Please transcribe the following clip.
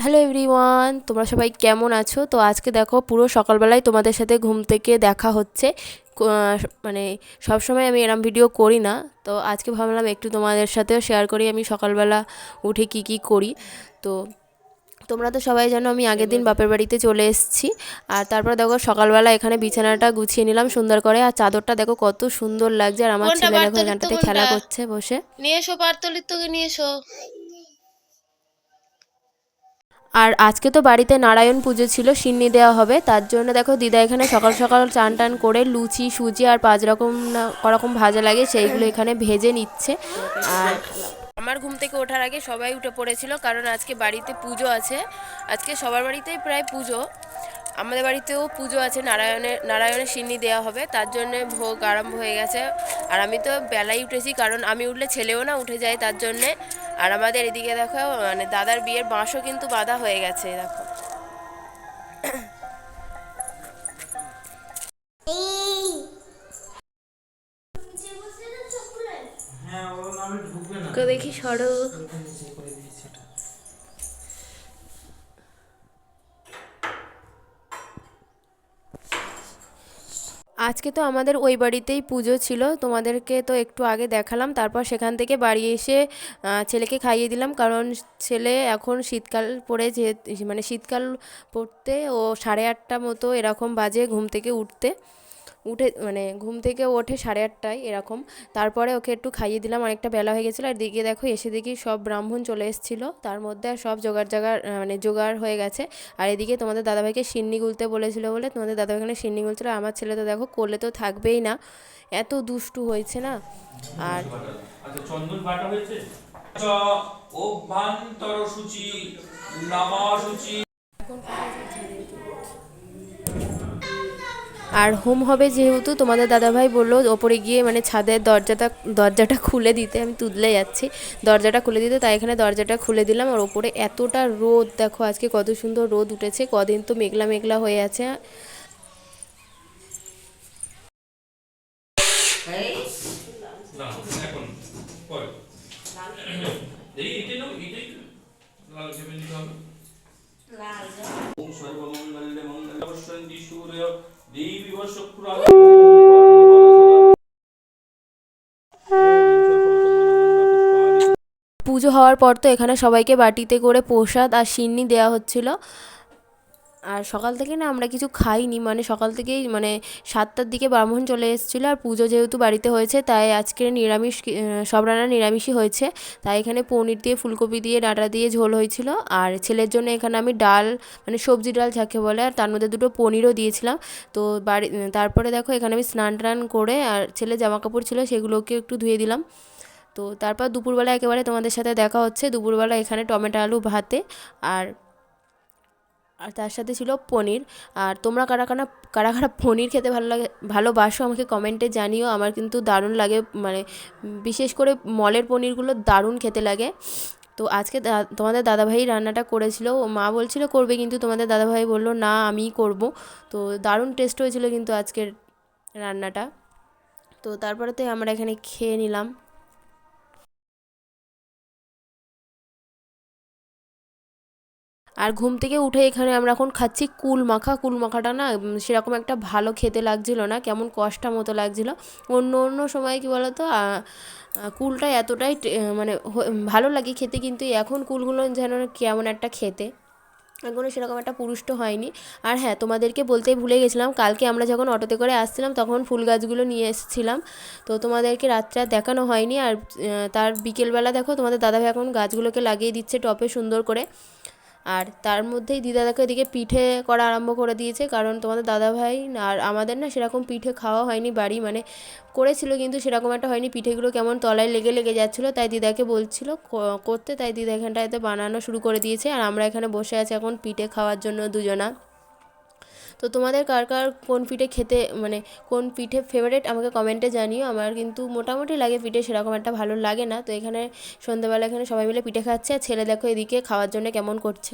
Hello everyone, তোমরা সবাই কেমন আছো? তো আজকে দেখো পুরো সকালবেলায় তোমাদের সাথে ঘুম থেকে দেখা হচ্ছে। মানে সবসময় আমি এরম ভিডিও করি না, তো আজকে ভাবলাম একটু তোমাদের সাথেও শেয়ার করি আমি সকালবেলা উঠে কি কি করি। তো তোমরা তো সবাই জানো আমি আগের দিন বাপের বাড়িতে চলে এসেছি। আর তারপর দেখো সকালবেলা এখানে বিছানাটা গুছিয়ে নিলাম সুন্দর করে, আর চাদরটা দেখো কত সুন্দর লাগছে। আর আমার ছেলে দেখো এখানটাতে খেলা করছে বসে। নিয়ে এসো পারতলির তোকে নিয়ে এসো। আর আজকে তো বাড়িতে নারায়ণ পুজো ছিল, সিন্নি দেওয়া হবে, তার জন্য দেখো দিদা এখানে সকাল সকাল চান টান করে লুচি সুজি আর 5 রকম না করকম ভাজা লাগে সেইগুলো এখানে ভেজে নিচ্ছে। আর আমার ঘুম থেকে ওঠার আগে সবাই উঠে পড়েছিল, কারণ আজকে বাড়িতে পুজো আছে। আজকে সবার বাড়িতেই প্রায় পুজো, আমাদের বাড়িতেও পুজো আছে, নারায়ণের সিন্নি দেওয়া হবে, তার জন্য ভোগ আরম্ভ হয়ে গেছে। আর আমি তো বেলায় উঠেছি, কারণ আমি উঠলে ছেলেও না উঠে যায় তার জন্যে। আর আমাদের এদিকে দেখো মানে দাদার বিয়ের বাঁশও কিন্তু বাঁধা হয়ে গেছে দেখো। দেখি সরো। আজকে তো আমাদের ওই বাড়িতেই পুজো ছিল, তোমাদেরকে তো একটু আগে দেখালাম। তারপর সেখান থেকে বাড়ি এসে ছেলেকে খাইয়ে দিলাম, কারণ ছেলে এখন শীতকাল পড়ে, যে মানে শীতকাল পড়তে ও 8:30 মতো এরকম বাজে ঘুম থেকে মানে ঘুম থেকে ওঠে 8:30টায় এরকম। তারপরে ওকে একটু খাইয়ে দিলাম, অনেকটা বেলা হয়ে গেছিলো। আর দিকে দেখো এসে দেখি সব ব্রাহ্মণ চলে এসেছিলো, তার মধ্যে আর সব মানে জোগাড় হয়ে গেছে। আর এদিকে তোমাদের দাদাভাইকে সিন্নি গুলতে বলেছিল বলে তোমাদের দাদাভাই এখানে সিন্নি গুলছিল। আমার ছেলে তো দেখো কোলে তো থাকবেই না, এত দুষ্টু হয়েছে না। আর আচ্ছা, চন্দন বাটা হয়েছে। অভ্যন্তর সূচি নামা সূচি। আর হোম হবে যেহেতু, তোমাদের দাদাভাই বললো ওপরে গিয়ে মানে ছাদের দরজাটা খুলে দিতে। আমি তুদলে যাচ্ছি, দরজাটা খুলে দিতে, তাই এখানে দরজাটা খুলে দিলাম। আর ওপরে এতটা রোদ দেখো, আজকে কত সুন্দর রোদ উঠেছে, কদিন তো মেঘলা মেঘলা হয়ে আছে। না এখন পরে এইটাই নাও, এইটাই লাল ভেবে নিতে হবে। ওম সর্বমঙ্গলে মঙ্গলে অবশ্যন্তি সূর্য দেবী ও শুক্র। পুজো হওয়ার পর তো এখানে সবাইকে বাটিতে করে প্রসাদ আর সিন্নি দেওয়া হচ্ছিল। আর সকাল থেকে না আমরা কিছু খাইনি, মানে সকাল থেকেই মানে 7টার দিকে ব্রাহ্মণ চলে এসেছিলো। আর পুজো যেহেতু বাড়িতে হয়েছে, তাই আজকে নিরামিষ, সব রান্না নিরামিষই হয়েছে। তাই এখানে পনির দিয়ে ফুলকপি দিয়ে ডাঁটা দিয়ে ঝোল হয়েছিল। আর ছেলের জন্য এখানে আমি ডাল, মানে সবজি ডাল যাকে বলে, আর তার মধ্যে 2টো পনিরও দিয়েছিলাম। তো তারপরে দেখো এখানে আমি স্নান টান করে, আর ছেলের জামা কাপড় ছিল সেগুলোকে একটু ধুয়ে দিলাম। তো তারপর দুপুরবেলা একেবারে তোমাদের সাথে দেখা হচ্ছে। দুপুরবেলা এখানে টমেটো আলু ভাতে, আর আর তার সাথে ছিল পনির। আর তোমরা কারা কারা কারা কারা পনির খেতে ভালোবাসো আমাকে কমেন্টে জানিও। আমার কিন্তু দারুণ লাগে, মানে বিশেষ করে মলের পনিরগুলো দারুণ খেতে লাগে। তো আজকে তোমাদের দাদাভাই রান্নাটা করেছিল, ও মা বলছিল করবে, কিন্তু তোমাদের দাদাভাই বললো না আমিই করব। তো দারুণ টেস্ট হয়েছিল কিন্তু আজকের রান্নাটা। তো তারপরে তো আমরা এখানে খেয়ে নিলাম। আর ঘুম থেকে উঠে এখানে আমরা এখন খাচ্ছি কুল মাখাটা না সেরকম একটা ভালো খেতে লাগছিল না, কেমন কষ্টা মতো লাগছিল। অন্য অন্য সময় কী বলো তো, কুলটা এতটাই মানে ভালো লাগে খেতে, কিন্তু এখন কুলগুলো যেন কেমন একটা খেতে, এখনও সেরকম একটা পুরুষ্ট হয়নি। আর হ্যাঁ, তোমাদেরকে বলতেই ভুলে গেছিলাম, কালকে আমরা যখন অটোতে করে আসছিলাম তখন ফুল গাছগুলো নিয়ে এসেছিলাম। তো তোমাদেরকে রাত্রে আর দেখানো হয়নি। আর তার বিকেলবেলা দেখো তোমাদের দাদাভাই এখন গাছগুলোকে লাগিয়ে দিচ্ছে টপে সুন্দর করে। আর তার মধ্যেই দিদা দেখো এদিকে পিঠে করা আরম্ভ করে দিয়েছে, কারণ তোমাদের দাদাভাই আর আমাদের না সেরকম পিঠে খাওয়া হয়নি বাড়ি, মানে করেছিল কিন্তু সেরকম একটা হয়নি, পিঠেগুলো কেমন তলায় লেগে লেগে যাচ্ছিলো, তাই দিদাকে বলছিল করতে, তাই দিদা এখানটাতে বানানো শুরু করে দিয়েছে। আর আমরা এখানে বসে আছি এখন পিঠে খাওয়ার জন্য দুজনা। তো তোমাদের কার কার কোন পিঠে খেতে, মানে কোন পিঠে ফেভারিট আমাকে কমেন্টে জানিও। আমার কিন্তু মোটামুটি লাগে পিঠে, সেরকম একটা ভালো লাগে না। তো এখানে সন্ধ্যাবেলা এখানে সবাই মিলে পিঠে খাচ্ছে, আর ছেলে দেখো এদিকে খাওয়ার জন্য কেমন করছে।